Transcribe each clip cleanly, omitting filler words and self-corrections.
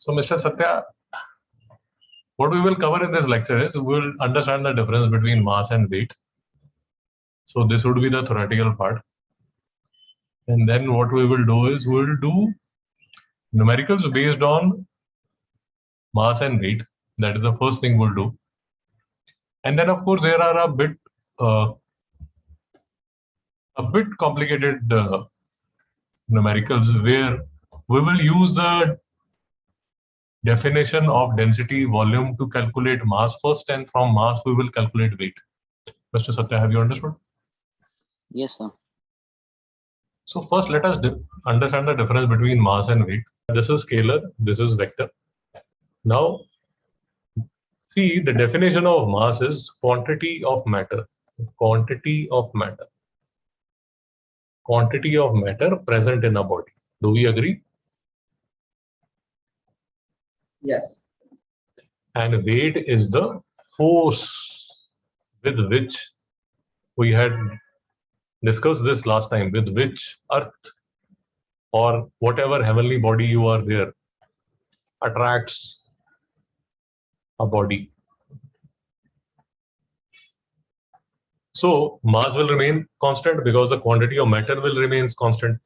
So, Mr. Satya, what we will cover in this lecture is we will understand the difference between mass and weight. So this would be the theoretical part. And then what we will do is we will do numericals based on mass and weight. That is the first thing we'll do. And then of course there are a bit complicated numericals where we will use the definition of density volume to calculate mass first, and from mass we will calculate weight. Mr. Satya, have you understood? Yes, sir. So first let us understand the difference between mass and weight. This is scalar, this is vector. Now see, the definition of mass is quantity of matter. Quantity of matter. Quantity of matter present in a body. Do we agree? Yes. And weight is the force with which we had discussed this last time, with which Earth or whatever heavenly body you are there attracts a body. So mass will remain constant because the quantity of matter will remain constant.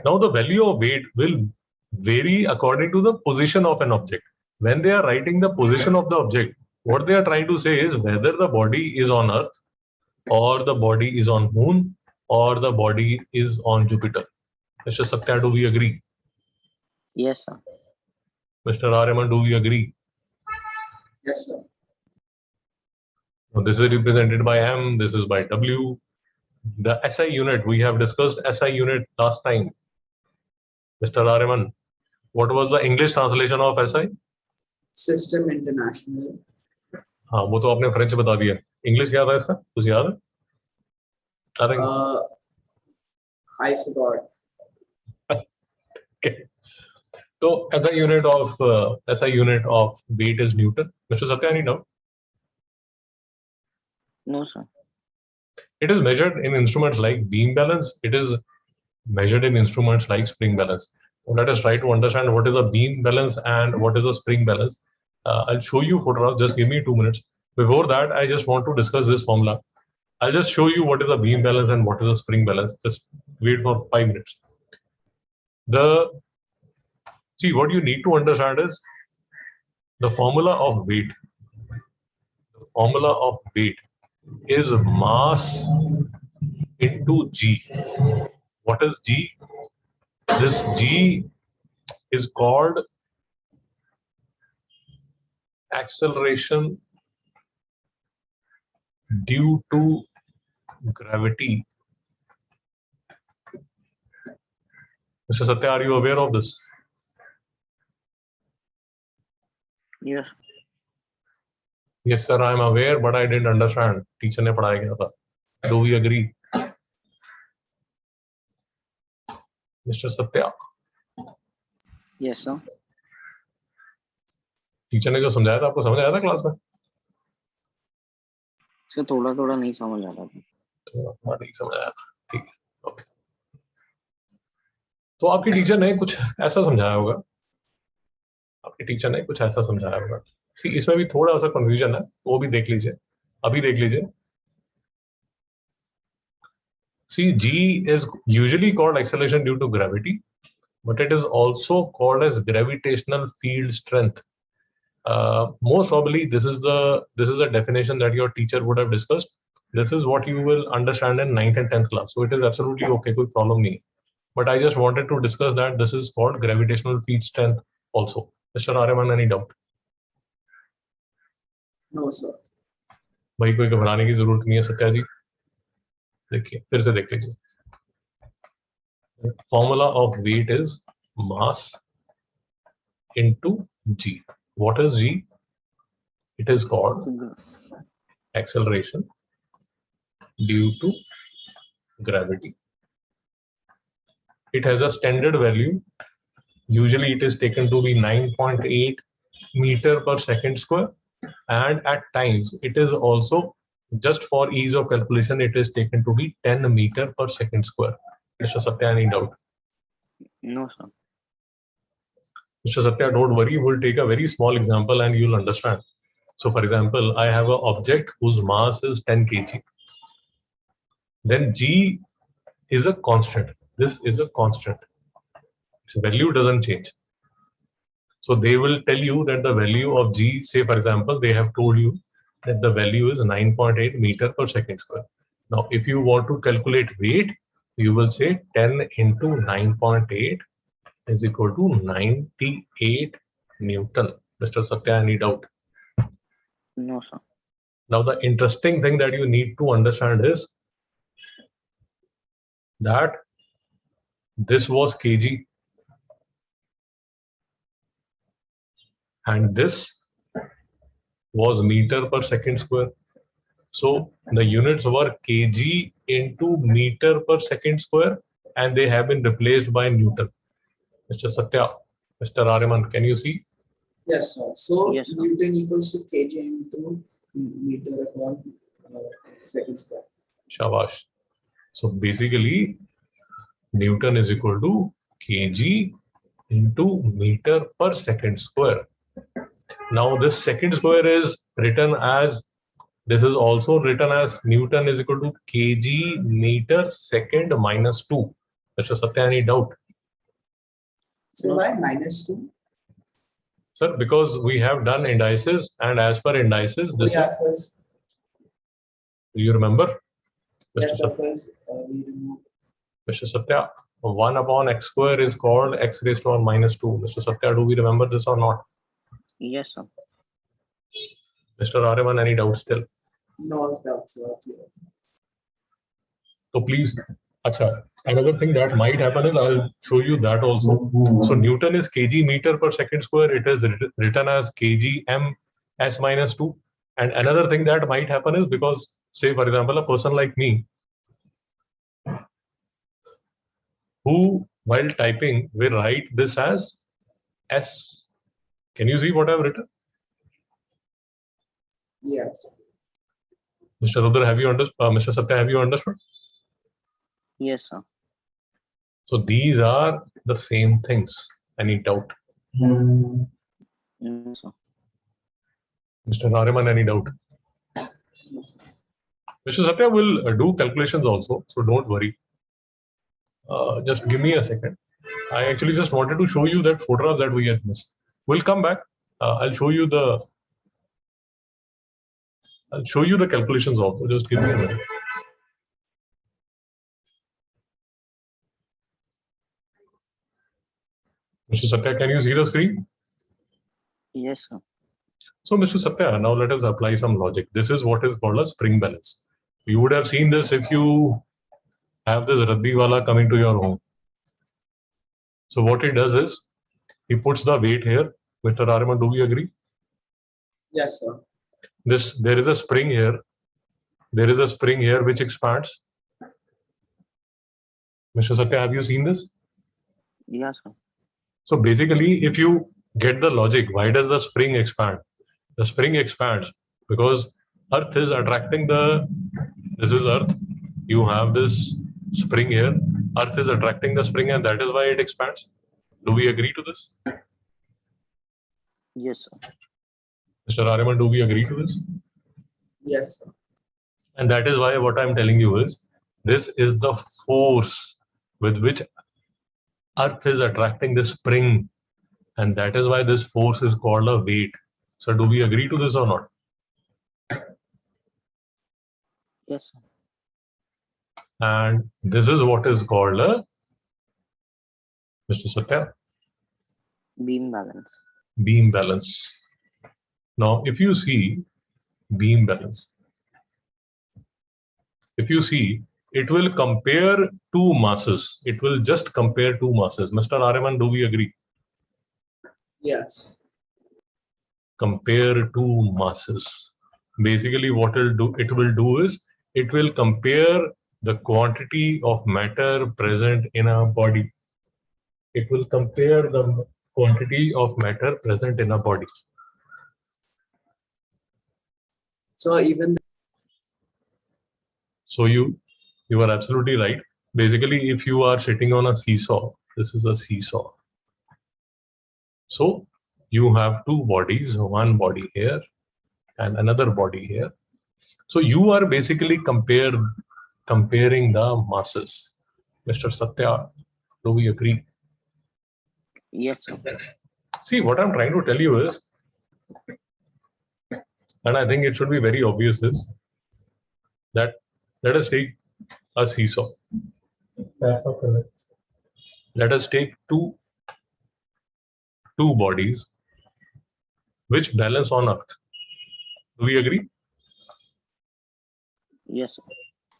Now the value of weight will vary according to the position of an object. When they are writing the position of the object, what they are trying to say is whether the body is on Earth or the body is on Moon or the body is on Jupiter. Mr. Satya, do we agree? Yes, sir. Mr. Aryaman, do we agree? Yes, sir. Now, this is represented by M, this is by W. The SI unit, we have discussed SI unit last time. Mr. Aryaman, what was the English translation of SI? System International. हाँ वो तो आपने French बता दिया. English क्या था इसका? कुछ याद है? I forgot. Okay. So SI unit of weight is Newton. Mr. Satya, any doubt? No, sir. It is measured in instruments like beam balance. It is measured in instruments like spring balance. Let us try to understand what is a beam balance and what is a spring balance. I'll show you photograph. Just give me 2 minutes. Before that, I just want to discuss this formula. I'll just show you what is a beam balance and what is a spring balance. Just wait for 5 minutes. See, what you need to understand is the formula of weight. The formula of weight is mass into G. What is G? This G is called acceleration due to gravity. Mr. Satya, are you aware of this? Yes. Yes, sir, I am aware, but I didn't understand. Teacher ने पढ़ाया क्या था? Do we agree? Mr. Satya. Yes, sir. Teacher ने जो समझाया था आपको समझ आया था क्लास में? सर थोड़ा थोड़ा नहीं समझ आ रहा था. थोड़ा नहीं समझ आया था. ठीक है. ओके. तो आपकी टीचर ने कुछ ऐसा समझाया होगा. आपकी टीचर ने कुछ ऐसा समझाया होगा. सी इसमें भी थोड़ा सा कंफ्यूजन है, वो भी देख लीजिए. अभी देख लीजिए. See, G is usually called acceleration due to gravity, but it is also called as gravitational field strength. Most probably, this is a definition that your teacher would have discussed. This is what you will understand in 9th and 10th class. So it is absolutely okay, कोई problem नहीं. But I just wanted to discuss that this is called gravitational field strength also. Mr. Aryaman, any doubt? No, sir. भाई कोई घबराने की जरूरत नहीं है सत्या जी. देखिए फिर से देख लीजिए. Formula of weight is mass into G. What is G? It is called acceleration due to gravity. It has a standard value. Usually it is taken to be 9.8 meter per second square, and at times it is also, just for ease of calculation, it is taken to be 10 meter per second square. Mr. Satya, any doubt? No, sir. Mr. Satya, don't worry, we'll take a very small example and you'll understand. So for example, I have an object whose mass is 10 kg. Then G is a constant. This is a constant. Its value doesn't change. So they will tell you that the value of G, say for example, they have told you that the value is 9.8 meter per second square. Now, if you want to calculate weight, you will say 10 into 9.8 is equal to 98 Newton. Mr. Satya, any doubt? No, sir. Now, the interesting thing that you need to understand is that this was kg and this was meter per second square. So the units were kg into meter per second square and they have been replaced by Newton. Mr. Satya, Mr. Ariman, can you see? Yes, sir. So Yes, sir. Newton equals to kg into meter upon second square. Shabash. So basically, Newton is equal to kg into meter per second square. Now this second square is written as, this is also written as Newton is equal to kg meter second minus 2. Mr. Satya, any doubt? So No, why sir. -2? Sir, because we have done indices and as per indices, Oh, this yeah, because do you remember? yes, Mr. sir, because we remove. Mr. Satya, 1 upon x square is called x raised to minus 2. Mr. Satya, do we remember this or not? Yes, sir. Mr. Ariman, any doubt still? No, that's clear. So please, acha, another thing that might happen is I'll show you that also. So Newton is kg meter per second square. It is written as kg m s minus 2. And another thing that might happen is because, say, for example, a person like me who, while typing, will write this as s. Can you see what I've written? Yes. Mr. Rudra, have you understood? Mr. Satya, have you understood? Yes, sir. So these are the same things. Any doubt? No, sir. Mr. Nariman, any doubt? Yes. Mr. Satya will do calculations also, so don't worry. Just give me a second. I actually just wanted to show you that photograph that we had missed. We'll come back. I'll show you the calculations also. Just give me a minute. Mr. Satya, can you see the screen? Yes, sir. So, Mr. Satya, now let us apply some logic. This is what is called a spring balance. You would have seen this if you have this Raddiwala coming to your home. So what he does is, he puts the weight here. Mr. Ariman, do we agree? Yes, sir. There is a spring here. There is a spring here which expands. Mr. Satya, have you seen this? Yes, sir. So basically, if you get the logic, why does the spring expand? The spring expands because Earth is attracting this is Earth. You have this spring here. Earth is attracting the spring and that is why it expands. Do we agree to this? Yes, sir. Mr. Ariman, do we agree to this? Yes, sir. And that is why what I'm telling you is, this is the force with which Earth is attracting the spring. And that is why this force is called a weight. So do we agree to this or not? Yes, sir. And this is what is called a, Mr. Satya, Beam balance. beam balance. Now, if you see beam balance, if you see, it will compare two masses. It will just compare two masses. Mr. Ariman, do we agree? Yes. Compare two masses. Basically, what it will do is, it will compare the quantity of matter present in a body. It will compare the quantity of matter present in a body. So even So you are absolutely right. Basically, if you are sitting on a seesaw, this is a seesaw. So you have two bodies, one body here and another body here. So you are basically comparing the masses. Mr. Satya, do we agree? Yes, sir. See, what I'm trying to tell you is, and I think it should be very obvious, is that let us take a seesaw. That's okay. Let us take two bodies which balance on Earth. Do we agree? Yes, sir.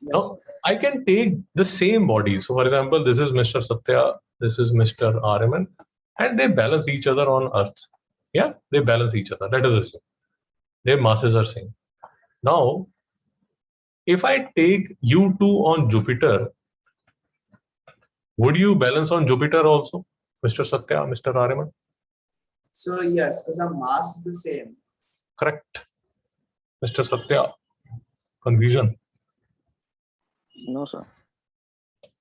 Yes, Now, sir. I can take the same body. So, for example, this is Mr. Satya, this is Mr. Ariman, and they balance each other on Earth. Yeah, they balance each other. Let us assume their masses are same. Now, if I take you two on Jupiter, would you balance on Jupiter also, Mr. Satya, Mr. Ariman? So yes, because our mass is the same. Correct. Mr. Satya, confusion. No, sir.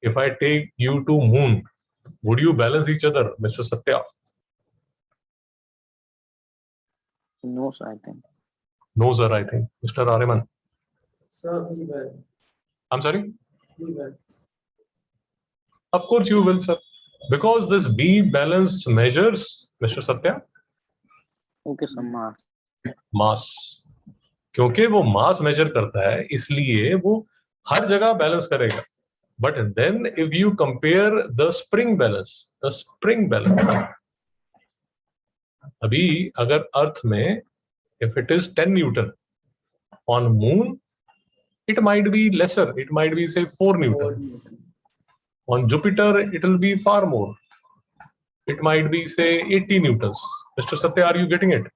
If I take you to Moon, would you balance each other, Mr. Satya? No, sir, I think. No, sir, I think. Mr. Ariman. So we will. I'm sorry? We will. Of course you will, sir. Because this B balance measures, Mr. Satya, Okay, sir. Mass. मास. क्योंकि वो मास major करता है इसलिए वो हर जगह balance करेगा. But then if you compare the spring balance, अभी अगर अर्थ में if it is 10 Newton, on moon it might be lesser, it might be say 4 Newton. 4 Newton. On Jupiter it will be far more, it might be say 80 Newtons. Mr. Satya, are you getting it?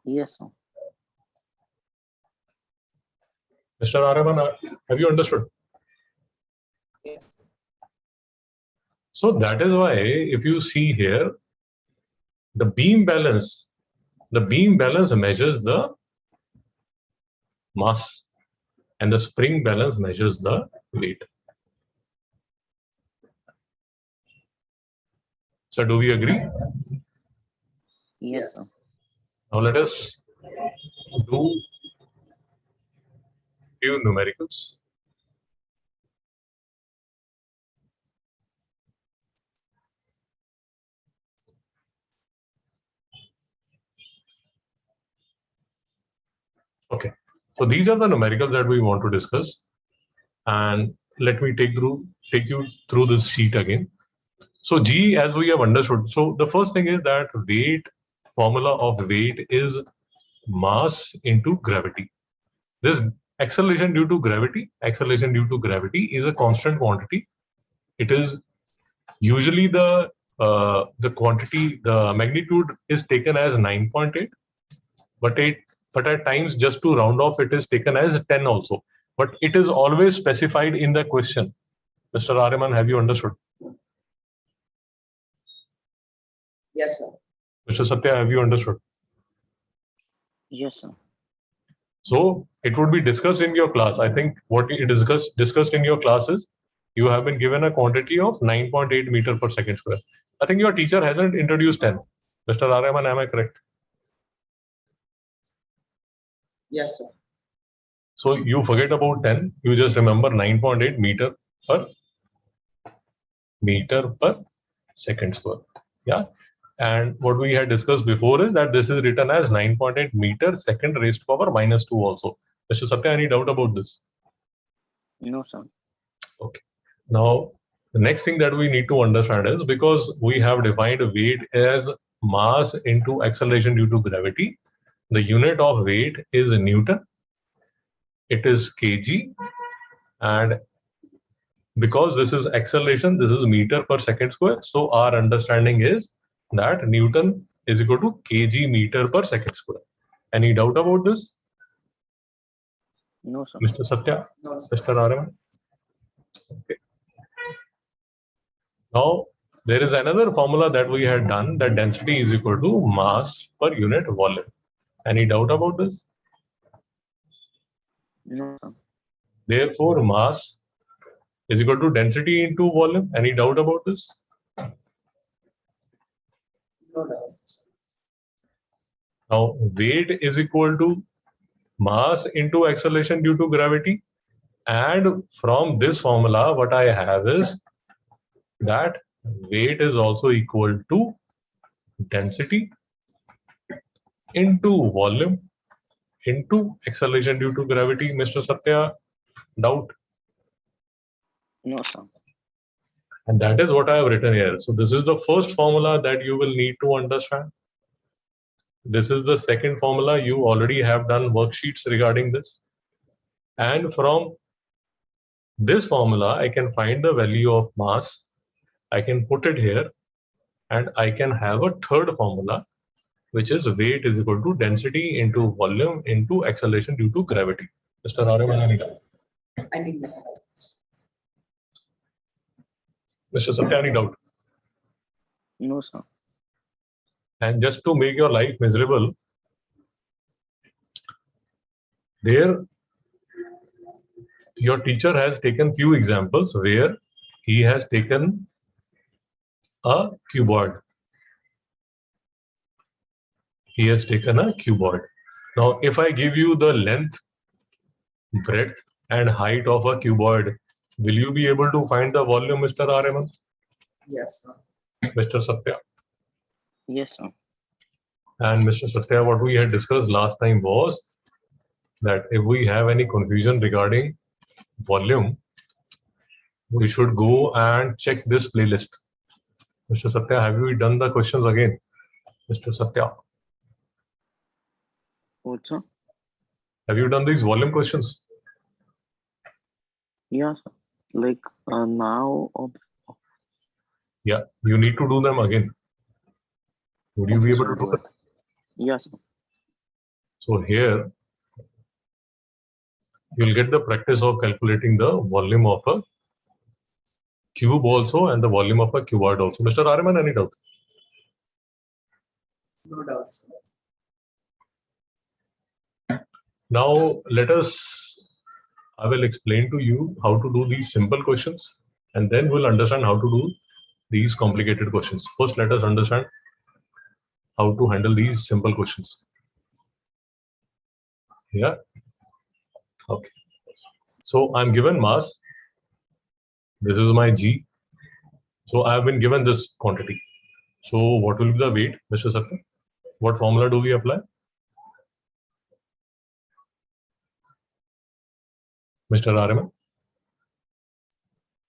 Yes, sir. Mr. Araman, have you understood? Yes. So that is why if you see here, the beam balance measures the mass and the spring balance measures the weight. So do we agree? Yes, sir. Now let us do few numericals. Okay, so these are the numericals that we want to discuss, and let me take you through this sheet again. So G, as we have understood, so the first thing is that formula of weight is mass into gravity. This acceleration due to gravity is a constant quantity. It is usually the quantity, the magnitude is taken as 9.8, but at times, just to round off, it is taken as 10 also. But it is always specified in the question. Mr. Ariman, have you understood? Yes, sir. Mr. Satya, have you understood? Yes, sir. So it would be discussed in your class. I think what it is discussed in your class is you have been given a quantity of 9.8 meter per second square. I think your teacher hasn't introduced 10. Mr. Ariman, am I correct? Yes, sir. So you forget about 10, you just remember 9.8 meter per second square. Yeah. And what we had discussed before is that this is written as 9.8 meter second raised to power minus 2 also. Mr. Satya, any doubt about this? No, sir. Okay. Now, the next thing that we need to understand is, because we have defined weight as mass into acceleration due to gravity, the unit of weight is Newton. It is kg, and because this is acceleration, this is meter per second square. So our understanding is that Newton is equal to kg meter per second square. Any doubt about this? No, sir. Mr. Satya, No, sir. Mr. Araman? Okay. Now, there is another formula that we had done, that density is equal to mass per unit volume. Any doubt about this? No, sir. Therefore, mass is equal to density into volume. Any doubt about this? No doubt. Now, weight is equal to mass into acceleration due to gravity. And from this formula, what I have is that weight is also equal to density into volume into acceleration due to gravity. Mr. Satya, doubt? No, sir. And that is what I have written here. So this is the first formula that you will need to understand. This is the second formula. You already have done worksheets regarding this. And from this formula, I can find the value of mass. I can put it here and I can have a third formula, which is weight is equal to density into volume into acceleration due to gravity. Mr. Aryaman, I think no doubt. Mr. Satya, any doubt? No, sir. And just to make your life miserable, there your teacher has taken few examples where he has taken a cuboid. He has taken a cuboid. Now, if I give you the length, breadth, and height of a cuboid, will you be able to find the volume, Mr. Aryaman? Yes, sir. Mr. Satya? Yes, sir. And Mr. Satya, what we had discussed last time was that if we have any confusion regarding volume, we should go and check this playlist. Mr. Satya, have you done the questions again? Mr. Satya, What, sir? have you done these volume questions? Yeah, sir. Like now, Yeah, you need to do them again. Would you be able to do it? yes, sir. So here, you'll get the practice of calculating the volume of a cube also and the volume of a cuboid also. Mr. Aryaman, any doubt? No doubt, sir. Now, I will explain to you how to do these simple questions and then we'll understand how to do these complicated questions. First, let us understand how to handle these simple questions. Yeah. Okay. So I'm given mass. This is my G. So I have been given this quantity. So what will be the weight, Mr. Satya? What formula do we apply? Mr. Aryaman?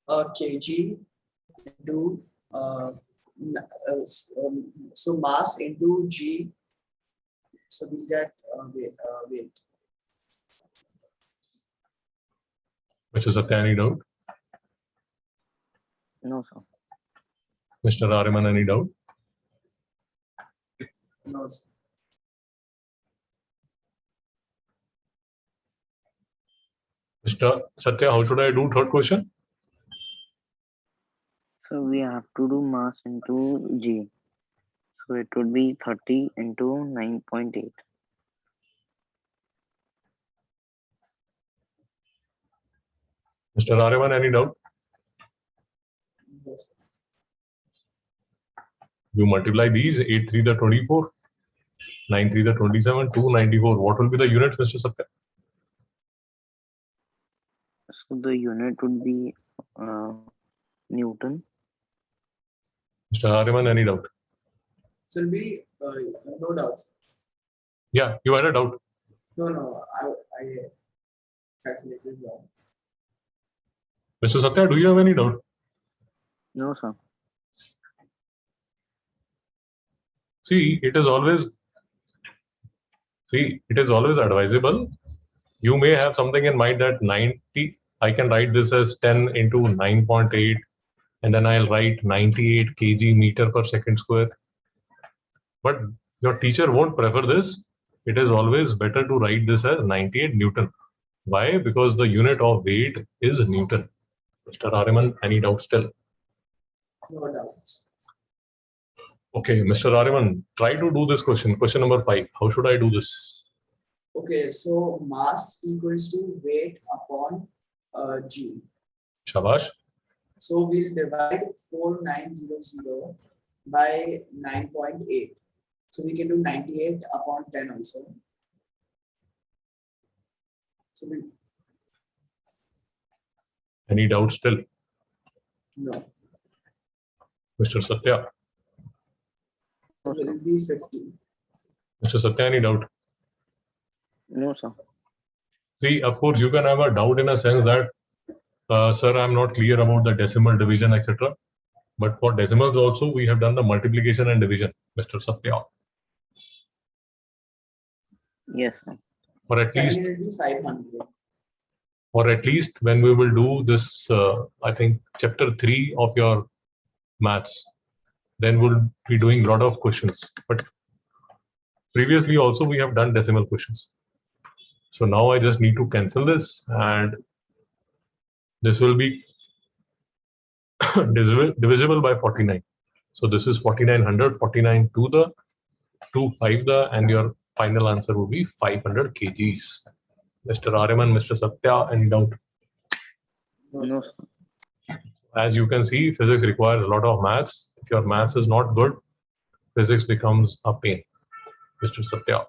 Kg into so mass into G. So we get weight. Mr. Satya, any doubt? No, sir. Mr. Aryaman, any doubt? No, sir. Mr. Satya, how should I do third question? So we have to do mass into G. So it would be 30 into 9.8. Mr. Aryaman, any doubt? Yes. You multiply these 8 3 the 24, 9 3 the 27, 294. What will be the unit, Mr. Satya? So the unit would be Newton. Mr. Aryaman, any doubt? So it'll be no doubts. Yeah, you had a doubt. No, I calculated wrong. Mr. Satya, do you have any doubt? No, sir. See, it is always advisable. You may have something in mind that 90, I can write this as 10 into 9.8, and then I'll write 98 kg meter per second square. But your teacher won't prefer this. It is always better to write this as 98 Newton. Why? Because the unit of weight is Newton. Mr. Aryaman, any doubt still? No doubts. Okay, Mr. Aryaman, try to do this question. Question number 5. How should I do this? Okay, so mass equals to weight upon G. Shabash. So we'll divide 4900 by 9.8. So we can do 98 upon 10 also. So we, Any doubt still? no, Mr. Satya? No, it sir. will be 50. Mr. Satya, any doubt? No, sir. See, of course, you can have a doubt in a sense that, sir, I'm not clear about the decimal division, etc. But for decimals also, we have done the multiplication and division, Mr. Satya. Yes, sir. Or at So I least, mean, it will be 500. or at least when we will do this, I think chapter 3 of your maths, then we'll be doing a lot of questions. But previously also we have done decimal questions. So now I just need to cancel this, and this will be divisible by 49. So this is 4900, 49 to the 2, 5 the, and your final answer will be 500 kgs. Mr. Ariman, Mr. Satya, any doubt? No, No, sir. sir. As you can see, physics requires a lot of maths. If your maths is not good, physics becomes a pain. Mr. Satya.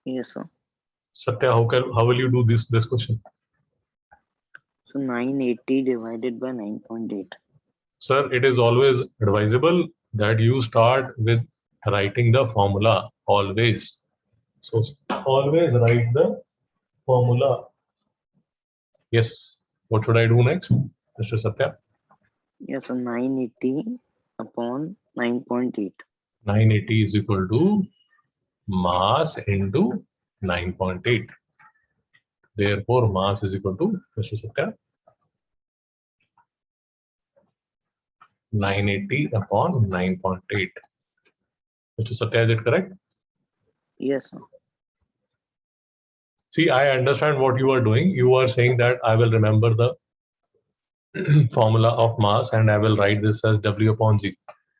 Yes, sir. Satya, how will you do this question? So 980 divided by 9.8. Sir, it is always advisable that you start with writing the formula, always. So always write the formula. Yes. What should I do next, Mr. Satya? Yes, so 980 upon 9.8. 980 is equal to mass into 9.8. Therefore, mass is equal to, Mr. Satya, 980 upon 9.8. Mr. Satya, is it correct? Yes, sir. See, I understand what you are doing. You are saying that I will remember the formula of mass and I will write this as W upon G.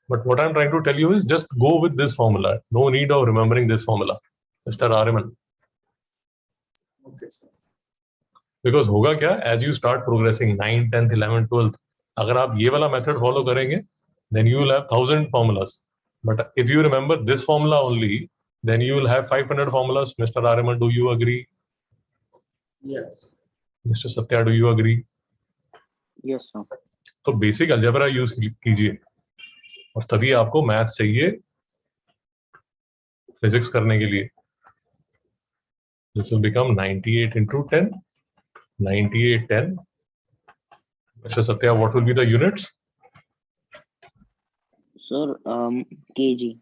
But what I'm trying to tell you is just go with this formula. No need of remembering this formula, Mr. Ariman. Okay, sir. Because होगा क्या, as you start progressing 9th, 10th, 11th, 12th, अगर आप ये वाला method follow करेंगे, then you will have 1000 formulas. But if you remember this formula only, then you will have 500 formulas. Mr. Ariman, do you agree? Yes. Mr. Satya, do you agree? Yes, sir. तो basic algebra use कीजिए और तभी आपको maths चाहिए physics करने के लिए. This will become 98 into 10, 98, 10. Mr. Satya, what will be the units? Sir, kg.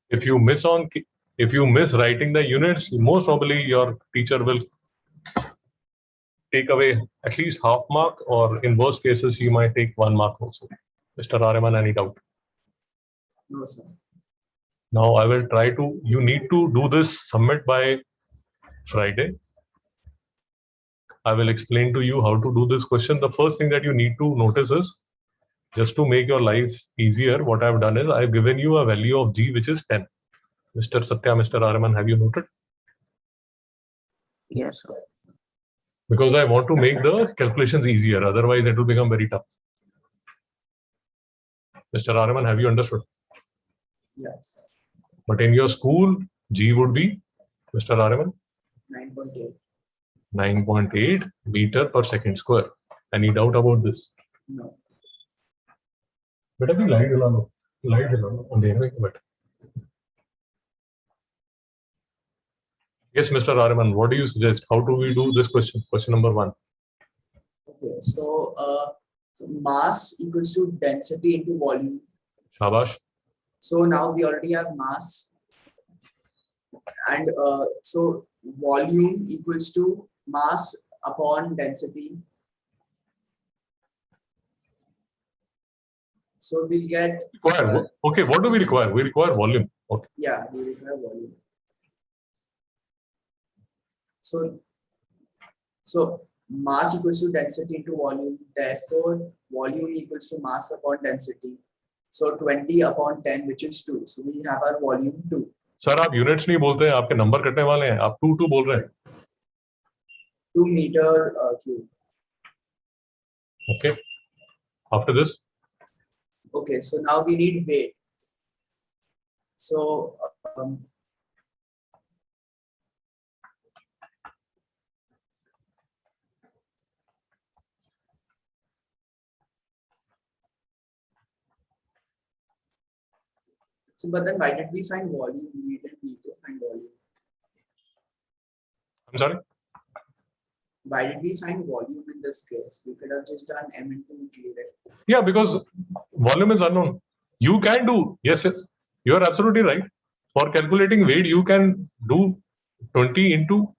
If you miss writing the units, most probably your teacher will take away at least half mark, or in worst cases, he might take 1 mark also. Mr. Ariman, any doubt? No, sir. Now I will try to, you need to do this submit by Friday. I will explain to you how to do this question. The first thing that you need to notice is, just to make your life easier, what I've done is I've given you a value of G which is 10. Mr. Satya, Mr. Ariman, have you noted? Yes, sir. Because I want to make the calculations easier, otherwise it will become very tough. Mr. Ariman, have you understood? Yes. But in your school, G would be, Mr. Ariman, 9.8. 9.8 meter per second square. Any doubt about this? No. बेटा भी light जला लो अंधेरे में but. Yes, Mr. Ariman, what do you suggest? How do we do this question? Question number 1. Okay, so mass equals to density into volume. Shabash. So now we already have mass, and so volume equals to mass upon density. So we'll get Okay, what do we require? We require volume. Okay. yeah, we require volume. So mass equals to density into volume. Therefore, volume equals to mass upon density. So 20 upon 10, which is 2. So we have our volume 2. Sir आप units नहीं बोलते हैं, आपके number कटने वाले हैं, आप 2 बोल रहे हैं. 2 meter cube. Okay. After this, Okay, so now we need weight. So but then why did we find volume? We didn't need to find volume. I'm sorry. Why did we find volume in this case? We could have just done m into g, right? Yeah, because volume is unknown. You can do, yes, you are absolutely right. For calculating weight, you can do 20 into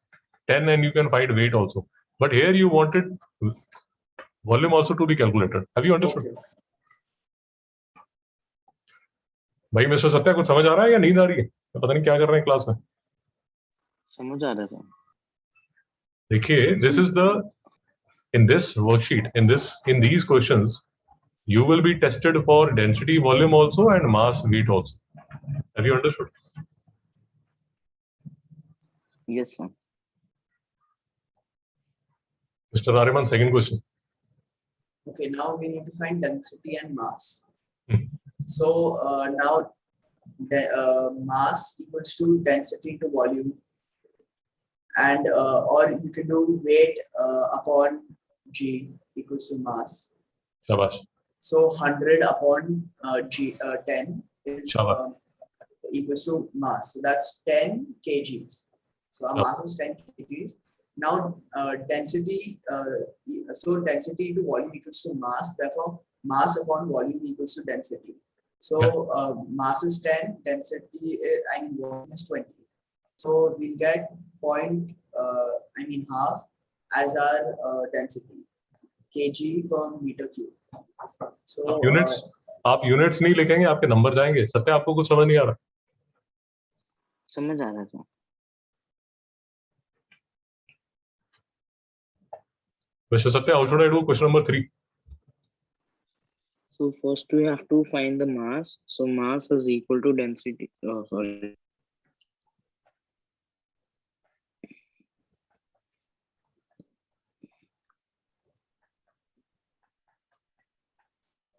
10 and you can find weight also. But here you wanted volume also to be calculated. Have you understood? Okay. भाई mister Satya कुछ समझ आ रहा है या नींद आ रही है? पता नहीं क्या कर रहे हैं क्लास में. समझ आ रहा था. देखिए, this is the, in this worksheet, in these questions, you will be tested for density, volume also and mass, weight also. Have you understood? Yes, sir. Mr. Ariman, second question. Okay, now we need to find density and mass. Hmm. So now the mass equals to density into volume, and or you can do weight upon g equals to mass. Shabash. So 100 upon 10 is Shabash. equals to mass. So that's 10 kgs. So our mass is 10 kgs. Now density, so density into volume equals to mass. Therefore, mass upon volume equals to density. So mass is 10, density and volume is 20. So we'll get half as our density, kg per meter cube. So units, आप units नहीं लिखेंगे, आपके number जाएंगे. सत्य, आपको कुछ समझ नहीं आ रहा? समझ आ रहा था. Mr. Satya, how should I do question number 3? So first we have to find the mass. So mass is equal to density. Oh, sorry.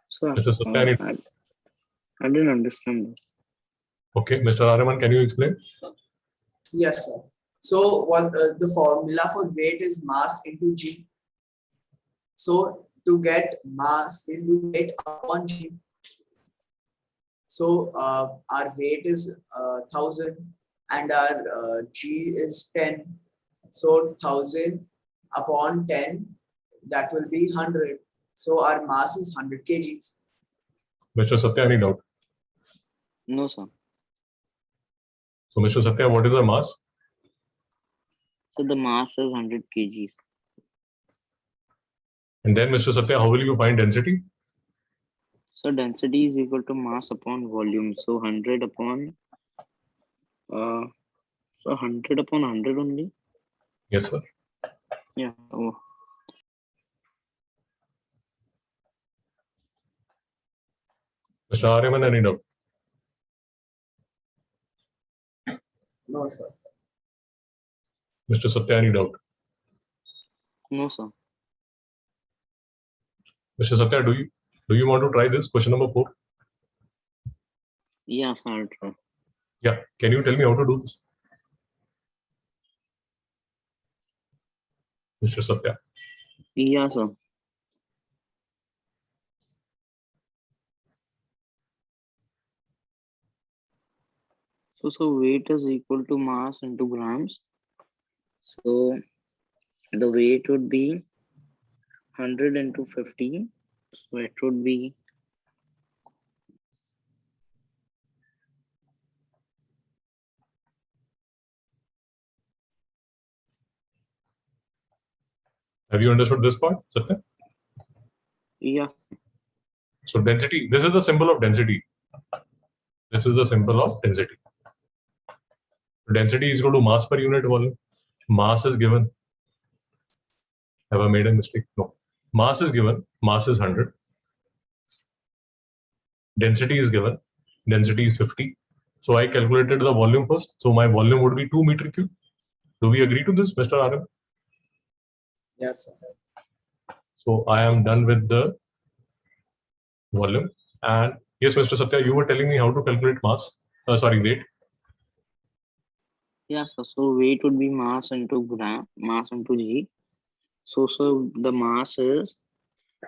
So Mr. Satya, I didn't understand this. Okay, Mr. Ariman, can you explain? yes, sir. So what the formula for weight is mass into g. So to get mass, we'll do weight upon g. So our weight is 1000 and our g is 10. So 1000 upon 10, that will be 100. So our mass is 100 kgs. Mr. Satya, any doubt? No, sir. So, Mr. Satya, what is the mass? So the mass is 100 kgs. And then, Mr. Satya, how will you find density? So density is equal to mass upon volume. So 100 upon 100 only. Yes, sir. Yeah. Oh. Mr. Ariman, any doubt? No, sir. Mr. Satya, any doubt? No, sir. Mr. Satya, do you want to try this question number 4? Yes, I'll try. Yeah. Can you tell me how to do this? Mr. Satya. Yeah, sir. So weight is equal to mass into grams. So the weight would be 100 into 50. So it would be Have you understood this part, Satya? yeah. So density, this is the symbol of density. This is the symbol of density. Density is equal to mass per unit volume. Mass is given. Have I made a mistake? No. Mass is given. Mass is 100. Density is given. Density is 50. So I calculated the volume first. So my volume would be 2 meter cube. Do we agree to this, Mr. Arun? Yes, sir. So I am done with the volume. And yes, Mr. Satya, you were telling me how to calculate mass. Weight. Yeah, sir. So weight would be mass into mass into G. So the mass is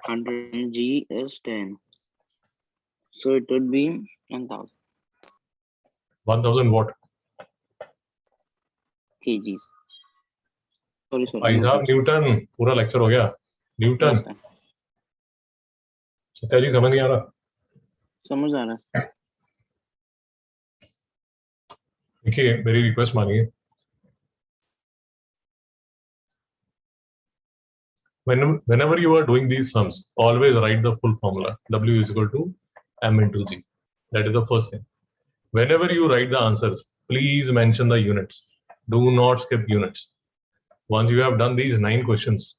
100 and G is 10. So it would be 1000 1000 what? kgs. Sorry, भाई साहब Newton, पूरा lecture हो गया Newton. Yes, sir. Satya जी समझ नहीं आ रहा. समझ आ रहा है. देखिए मेरी रिक्वेस्ट मानिए. Whenever you are doing these sums, always write the full formula. W is equal to m into G. That is the first thing. Whenever you write the answers, please mention the units. Do not skip units. Once you have done these 9 questions,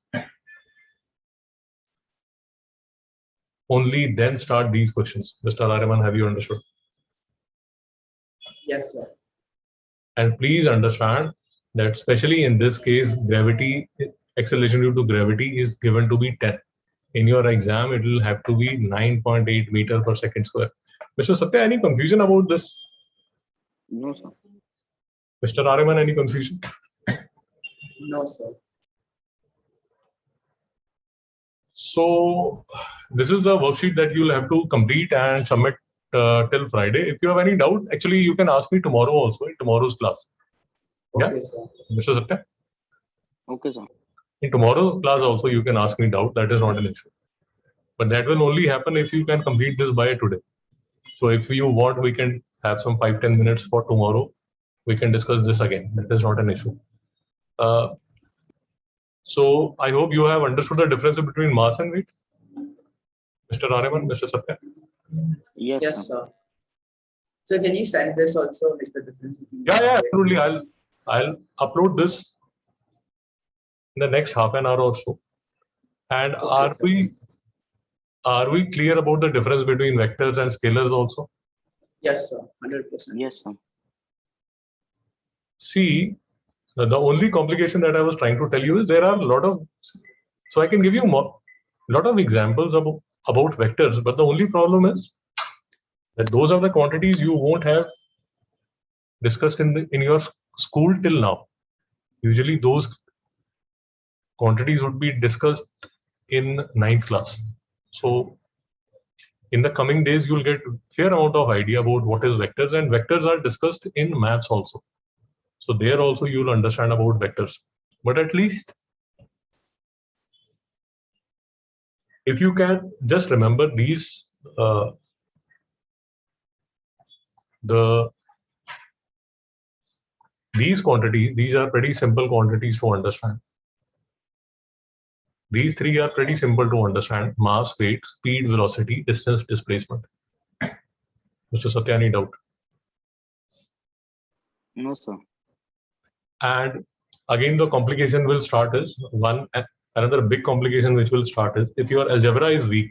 only then start these questions. Mr. Ariman, have you understood? Yes, sir. And please understand that especially in this case, gravity, acceleration due to gravity is given to be 10. In your exam, it will have to be 9.8 meter per second square. Mr. Satya, any confusion about this? No, sir. Mr. Ariman, any confusion? No, sir. So this is the worksheet that you'll have to complete and submit till Friday. If you have any doubt, actually you can ask me tomorrow also in tomorrow's class. Okay, Yeah, sir. Mr. Satya? Okay, sir. In tomorrow's class also you can ask me doubt. That is not an issue. But that will only happen if you can complete this by today. So if you want, we can have some 5-10 minutes for tomorrow. We can discuss this again. That is not an issue. So I hope you have understood the difference between mass and weight. Mr. Ariman, Mr. Satya. Yes, Yes, sir. sir. So can you send this also, like the difference between Yeah, absolutely. I'll upload this in the next half an hour or so. And Okay, are we clear about the difference between vectors and scalars also? Yes, sir. 100%. Yes, sir. See, the only complication that I was trying to tell you is there are a lot of, so I can give you a lot of examples about vectors, but the only problem is that those are the quantities you won't have discussed in your school till now. Usually those quantities would be discussed in 9th class. So in the coming days, you'll get fair amount of idea about what is vectors, and vectors are discussed in maths also. So there also you'll understand about vectors. But at least if you can just remember these, these quantities, these are pretty simple quantities to understand. These 3 are pretty simple to understand: mass, weight, speed, velocity, distance, displacement. Mr. Satya, any doubt? No, sir. And again, the complication will start is another big complication which will start is if your algebra is weak,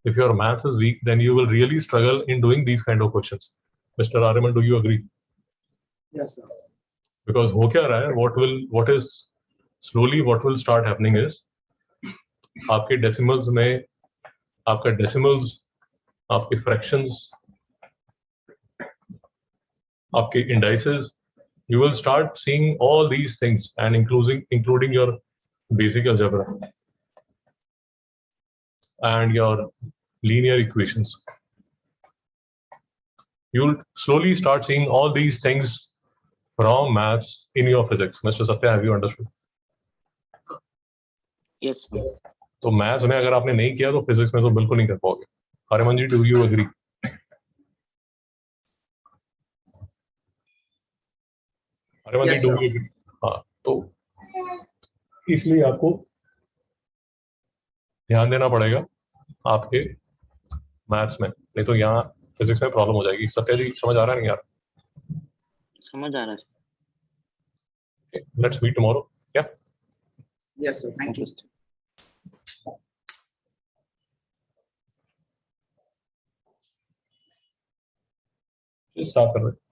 if your maths is weak, then you will really struggle in doing these kind of questions. Mr. Ariman, do you agree? Yes, sir. Because ho kya raha hai, what will start happening is आपके decimals में आपका decimals, आपके fractions, आपके indices, you will start seeing all these things and including your basic algebra and your linear equations. You'll slowly start seeing all these things from maths in your physics. Mr. Satya, have you understood? Yes, sir. तो maths में अगर आपने नहीं किया तो physics में तो बिल्कुल नहीं कर पाओगे. Ariman ji, do you agree? Ariman ji, do you agree? हाँ, तो इसलिए आपको ध्यान देना पड़ेगा आपके मैथ्स में, नहीं तो यहाँ फिजिक्स में प्रॉब्लम हो जाएगी. सत्या जी समझ आ रहा है नहीं यार? समझ आ रहा है. Okay, let's meet tomorrow. Yeah. Yes, sir. Thank you. Just start कर रहे.